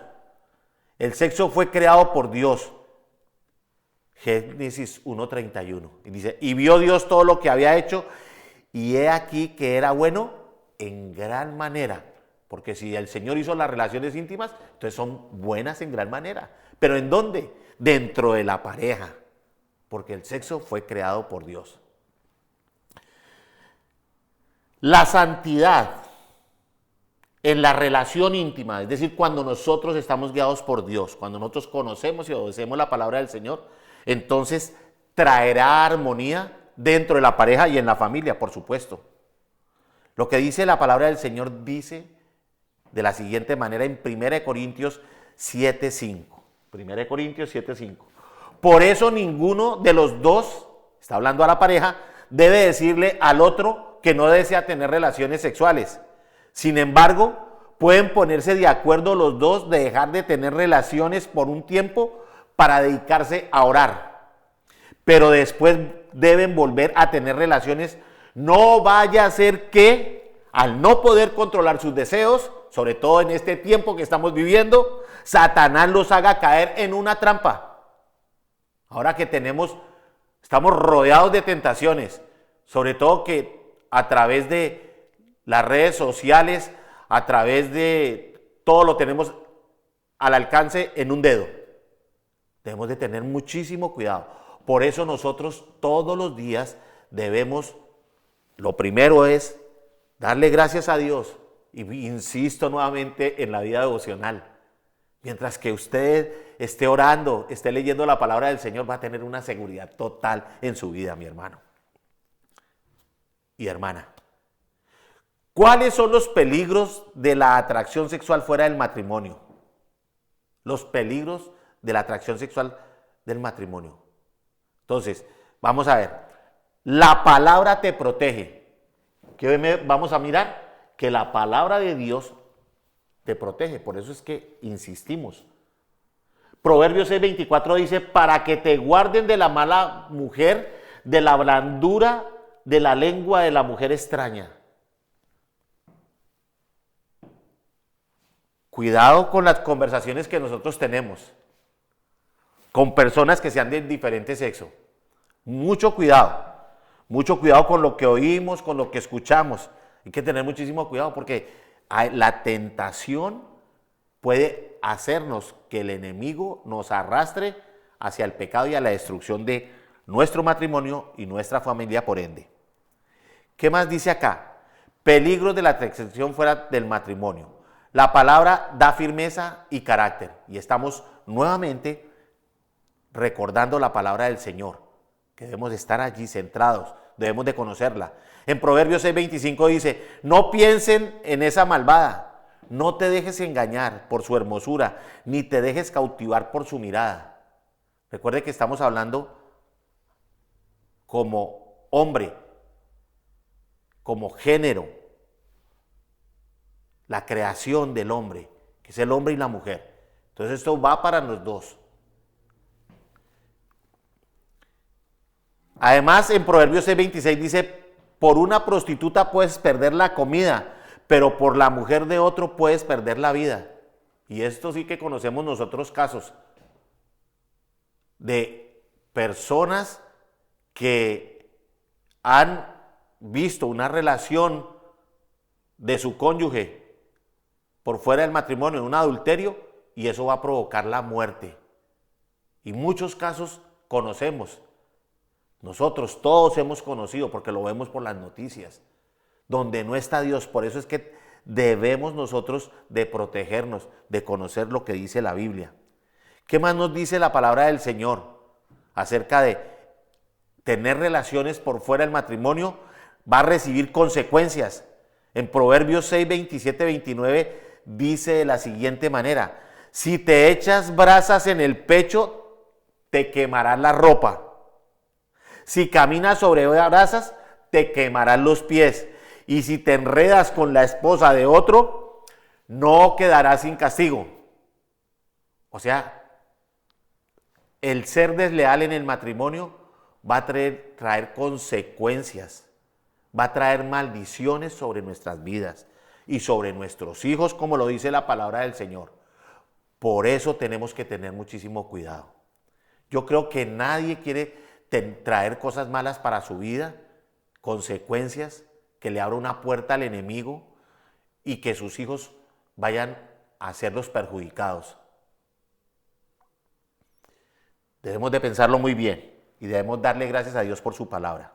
El sexo fue creado por Dios. Génesis 1:31. Y dice, y vio Dios todo lo que había hecho, y he aquí que era bueno en gran manera. Porque si el Señor hizo las relaciones íntimas, entonces son buenas en gran manera. ¿Pero en dónde? Dentro de la pareja. Porque el sexo fue creado por Dios. La santidad en la relación íntima, es decir, cuando nosotros estamos guiados por Dios, cuando nosotros conocemos y obedecemos la palabra del Señor, entonces traerá armonía dentro de la pareja y en la familia, por supuesto. Lo que dice la palabra del Señor dice de la siguiente manera en 1 Corintios 7:5. 1 Corintios 7:5. Por eso ninguno de los dos, está hablando a la pareja, debe decirle al otro que no desea tener relaciones sexuales. Sin embargo, pueden ponerse de acuerdo los dos de dejar de tener relaciones por un tiempo para dedicarse a orar. Pero después deben volver a tener relaciones. No vaya a ser que, al no poder controlar sus deseos, sobre todo en este tiempo que estamos viviendo, Satanás los haga caer en una trampa. Ahora que estamos rodeados de tentaciones, sobre todo que a través de las redes sociales, a través de todo lo tenemos al alcance en un dedo. Debemos de tener muchísimo cuidado. Por eso nosotros todos los días debemos, lo primero es darle gracias a Dios. Y insisto nuevamente en la vida devocional. Mientras que usted esté orando, esté leyendo la palabra del Señor, va a tener una seguridad total en su vida, mi hermano y hermana. ¿Cuáles son los peligros de la atracción sexual fuera del matrimonio? Los peligros de la atracción sexual del matrimonio. Entonces, vamos a ver. La palabra te protege. ¿Qué vamos a mirar? Que la palabra de Dios te protege. Por eso es que insistimos. Proverbios 6:24 dice, para que te guarden de la mala mujer, de la blandura de la lengua de la mujer extraña. Cuidado con las conversaciones que nosotros tenemos con personas que sean de diferente sexo. Mucho cuidado con lo que oímos, con lo que escuchamos. Hay que tener muchísimo cuidado porque la tentación puede hacernos que el enemigo nos arrastre hacia el pecado y a la destrucción de nuestro matrimonio y nuestra familia por ende. ¿Qué más dice acá? Peligros de la atracción fuera del matrimonio. La palabra da firmeza y carácter. Y estamos nuevamente recordando la palabra del Señor, que debemos estar allí centrados, debemos de conocerla. En Proverbios 6:25 dice, no piensen en esa malvada, no te dejes engañar por su hermosura, ni te dejes cautivar por su mirada. Recuerde que estamos hablando como hombre, como género, la creación del hombre, que es el hombre y la mujer. Entonces esto va para los dos. Además, en Proverbios 6:26 dice, por una prostituta puedes perder la comida, pero por la mujer de otro puedes perder la vida. Y esto sí que conocemos nosotros casos de personas que han visto una relación de su cónyuge por fuera del matrimonio, en un adulterio, y eso va a provocar la muerte. Y muchos casos conocemos Nosotros todos hemos conocido, porque lo vemos por las noticias, donde no está Dios. Por eso es que debemos nosotros de protegernos, de conocer lo que dice la Biblia. ¿Qué más nos dice la palabra del Señor acerca de tener relaciones por fuera del matrimonio? Va a recibir consecuencias. En Proverbios 6, 27, 29 dice de la siguiente manera: si te echas brasas en el pecho, te quemarás la ropa. Si caminas sobre brasas, te quemarán los pies. Y si te enredas con la esposa de otro, no quedarás sin castigo. O sea, el ser desleal en el matrimonio va a traer consecuencias, va a traer maldiciones sobre nuestras vidas y sobre nuestros hijos, como lo dice la palabra del Señor. Por eso tenemos que tener muchísimo cuidado. Yo creo que nadie quiere traer cosas malas para su vida, consecuencias, que le abra una puerta al enemigo y que sus hijos vayan a ser los perjudicados. Debemos de pensarlo muy bien y debemos darle gracias a Dios por su palabra.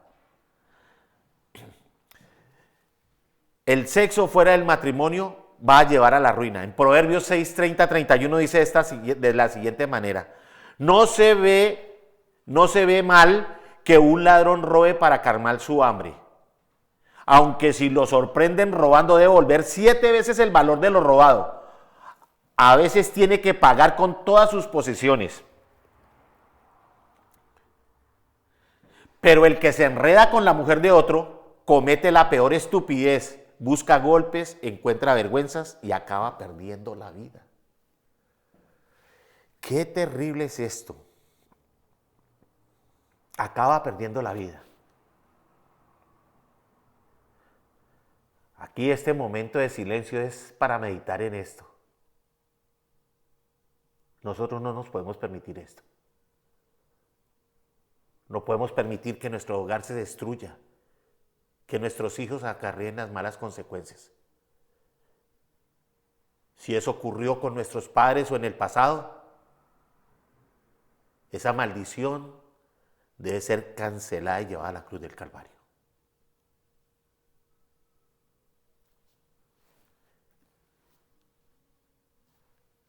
El sexo fuera del matrimonio va a llevar a la ruina. En Proverbios 6, 30, 31 dice de la siguiente manera: no se ve mal que un ladrón robe para calmar su hambre. Aunque si lo sorprenden robando, debe devolver 7 veces el valor de lo robado. A veces tiene que pagar con todas sus posesiones. Pero el que se enreda con la mujer de otro comete la peor estupidez, busca golpes, encuentra vergüenzas y acaba perdiendo la vida. Qué terrible es esto. Acaba perdiendo la vida. Aquí este momento de silencio es para meditar en esto. Nosotros no nos podemos permitir esto. No podemos permitir que nuestro hogar se destruya, que nuestros hijos acarreen las malas consecuencias. Si eso ocurrió con nuestros padres o en el pasado, esa maldición debe ser cancelada y llevada a la cruz del Calvario.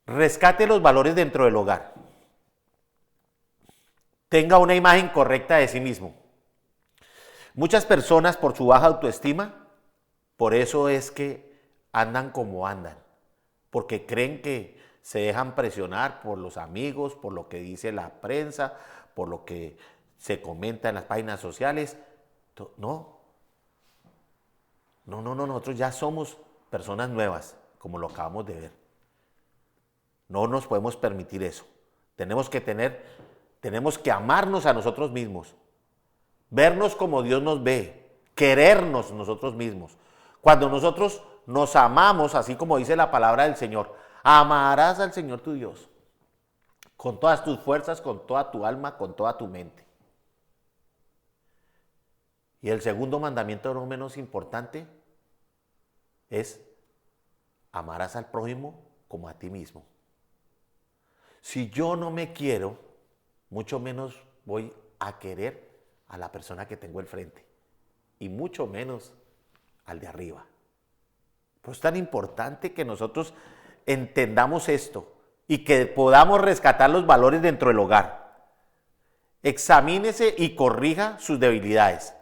Rescate los valores dentro del hogar. Tenga una imagen correcta de sí mismo. Muchas personas, por su baja autoestima, por eso es que andan como andan, porque creen que se dejan presionar por los amigos, por lo que dice la prensa, por lo que se comenta en las páginas sociales. No, nosotros ya somos personas nuevas, como lo acabamos de ver. No nos podemos permitir eso. Tenemos que amarnos a nosotros mismos, vernos como Dios nos ve, querernos nosotros mismos. Cuando nosotros nos amamos, así como dice la palabra del Señor, amarás al Señor tu Dios con todas tus fuerzas, con toda tu alma, con toda tu mente. Y el segundo mandamiento, no menos importante, es amarás al prójimo como a ti mismo. Si yo no me quiero, mucho menos voy a querer a la persona que tengo al frente y mucho menos al de arriba. Pues es tan importante que nosotros entendamos esto y que podamos rescatar los valores dentro del hogar. Examínese y corrija sus debilidades.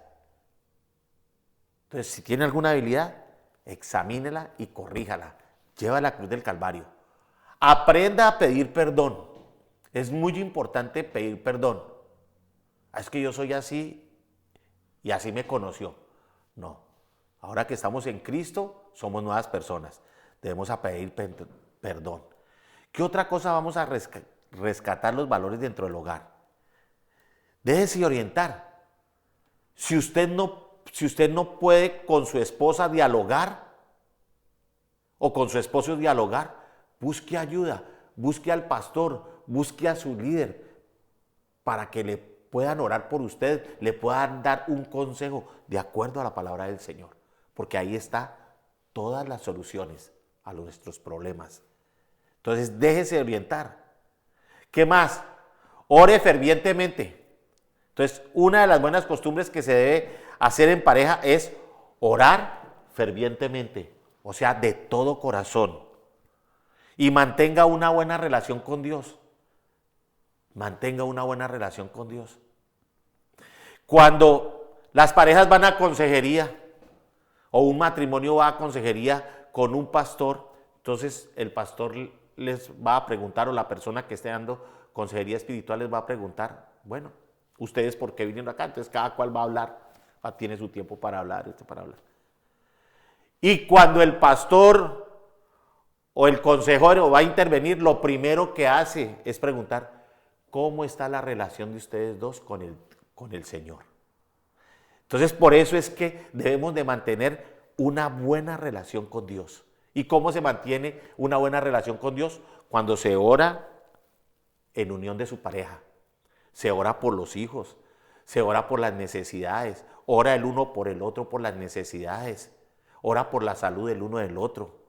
Entonces, si tiene alguna debilidad, examínela y corríjala. Lleva a la cruz del Calvario. Aprenda a pedir perdón. Es muy importante pedir perdón. Es que yo soy así y así me conoció. No. Ahora que estamos en Cristo, somos nuevas personas. Debemos a pedir perdón. ¿Qué otra cosa vamos a rescatar los valores dentro del hogar? Déjese orientar. Si usted no puede con su esposa dialogar o con su esposo dialogar, busque ayuda, busque al pastor, busque a su líder para que le puedan orar por usted, le puedan dar un consejo de acuerdo a la palabra del Señor, porque ahí está todas las soluciones a nuestros problemas. Entonces, déjese orientar. ¿Qué más? Ore fervientemente. Entonces, una de las buenas costumbres que se debe hacer en pareja es orar fervientemente, o sea, de todo corazón. Y mantenga una buena relación con Dios. Mantenga una buena relación con Dios. Cuando las parejas van a consejería o un matrimonio va a consejería con un pastor, entonces el pastor les va a preguntar, o la persona que esté dando consejería espiritual les va a preguntar, bueno, ¿ustedes por qué vinieron acá? Entonces cada cual va a hablar, tiene su tiempo para hablar, para hablar. Y cuando el pastor o el consejero va a intervenir, lo primero que hace es preguntar, ¿cómo está la relación de ustedes dos con el Señor? Entonces, por eso es que debemos de mantener una buena relación con Dios. ¿Y cómo se mantiene una buena relación con Dios? Cuando se ora en unión de su pareja, se ora por los hijos, se ora por las necesidades, ora el uno por el otro por las necesidades, ora por la salud del uno del otro.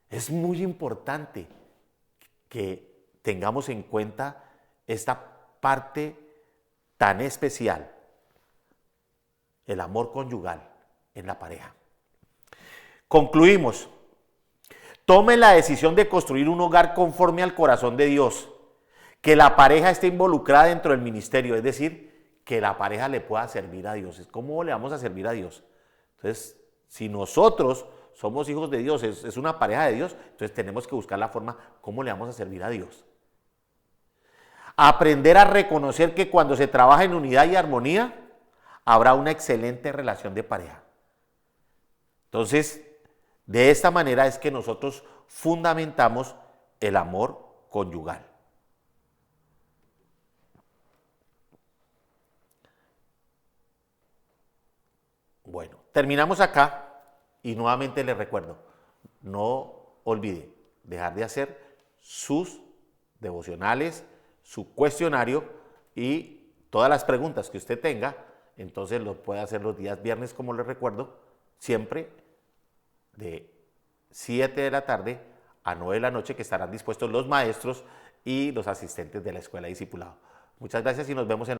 Es muy importante que tengamos en cuenta esta parte tan especial, el amor conyugal en la pareja. Concluimos. Tome la decisión de construir un hogar conforme al corazón de Dios, que la pareja esté involucrada dentro del ministerio, es decir, que la pareja le pueda servir a Dios. ¿Cómo le vamos a servir a Dios? Entonces, si nosotros somos hijos de Dios, es una pareja de Dios, entonces tenemos que buscar la forma, ¿cómo le vamos a servir a Dios? Aprender a reconocer que cuando se trabaja en unidad y armonía, habrá una excelente relación de pareja. Entonces, de esta manera es que nosotros fundamentamos el amor conyugal. Bueno, terminamos acá y nuevamente les recuerdo, no olvide dejar de hacer sus devocionales, su cuestionario y todas las preguntas que usted tenga, entonces lo puede hacer los días viernes, como les recuerdo, siempre de 7 de la tarde a 9 de la noche, que estarán dispuestos los maestros y los asistentes de la Escuela de Discipulado. Muchas gracias y nos vemos en